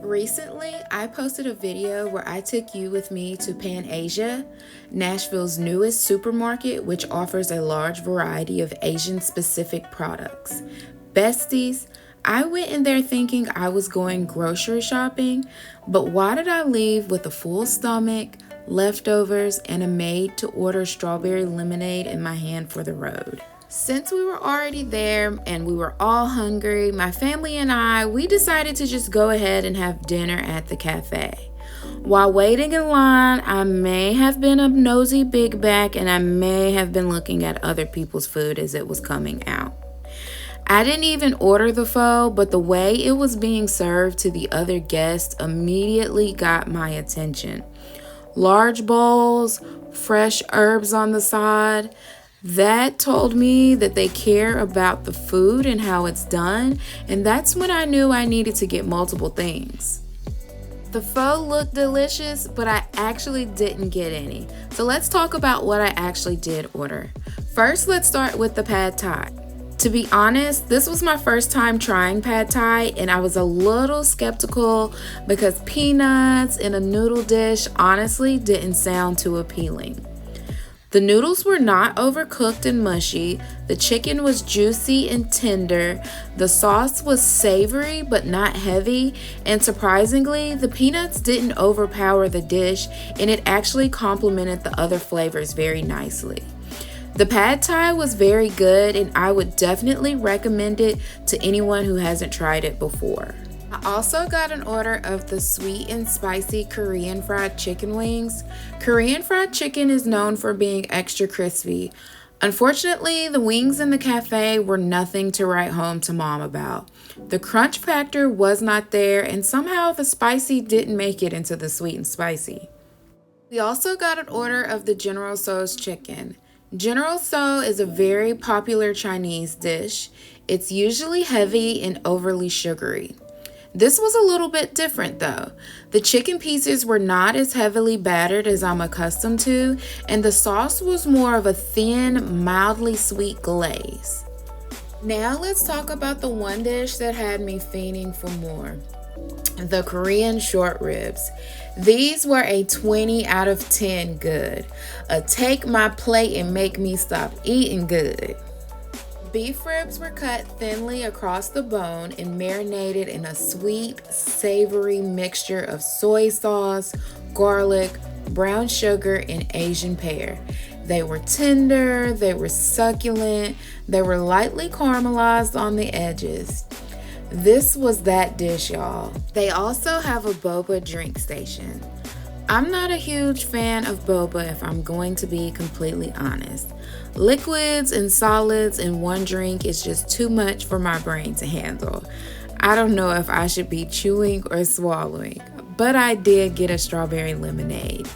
Recently, I posted a video where I took you with me to Pan Asia, Nashville's newest supermarket, which offers a large variety of Asian specific products. Besties, I went in there thinking I was going grocery shopping, but why did I leave with a full stomach, leftovers, and a maid to order strawberry lemonade in my hand for the road? Since we were already there and we were all hungry, my family and we decided to just go ahead and have dinner at the cafe. While waiting in line, I may have been a nosy big back and I may have been looking at other people's food as it was coming out. I didn't even order the pho, but the way it was being served to the other guests immediately got my attention. Large bowls, fresh herbs on the side. That told me that they care about the food and how it's done, and that's when I knew I needed to get multiple things. The pho looked delicious, but I actually didn't get any. So let's talk about what I actually did order. First, let's start with the pad thai. To be honest, this was my first time trying pad thai, and I was a little skeptical because peanuts in a noodle dish honestly didn't sound too appealing. The noodles were not overcooked and mushy, the chicken was juicy and tender, the sauce was savory but not heavy, and surprisingly, the peanuts didn't overpower the dish and it actually complemented the other flavors very nicely. The pad thai was very good and I would definitely recommend it to anyone who hasn't tried it before. I also got an order of the sweet and spicy Korean fried chicken wings. Korean fried chicken is known for being extra crispy. Unfortunately, the wings in the cafe were nothing to write home to mom about. The crunch factor was not there, and somehow the spicy didn't make it into the sweet and spicy. We also got an order of the General Tso's chicken. General Tso is a very popular Chinese dish. It's usually heavy and overly sugary. This was a little bit different though. The chicken pieces were not as heavily battered as I'm accustomed to, and the sauce was more of a thin, mildly sweet glaze. Now let's talk about the one dish that had me fiending for more. The Korean short ribs. These were a 20 out of 10 good. A take my plate and make me stop eating good. Beef ribs were cut thinly across the bone and marinated in a sweet, savory mixture of soy sauce, garlic, brown sugar, and Asian pear. They were tender, they were succulent, they were lightly caramelized on the edges. This was that dish, y'all. They also have a boba drink station. I'm not a huge fan of boba if I'm going to be completely honest. Liquids and solids in one drink is just too much for my brain to handle. I don't know if I should be chewing or swallowing, but I did get a strawberry lemonade.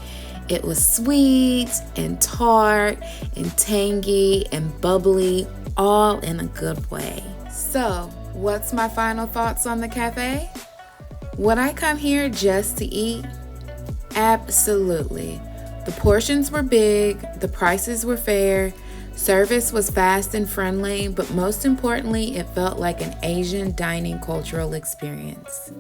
It was sweet and tart and tangy and bubbly, all in a good way. So, what's my final thoughts on the cafe? Would I come here just to eat? Absolutely. The portions were big, the prices were fair, service was fast and friendly, but most importantly, it felt like an Asian dining cultural experience.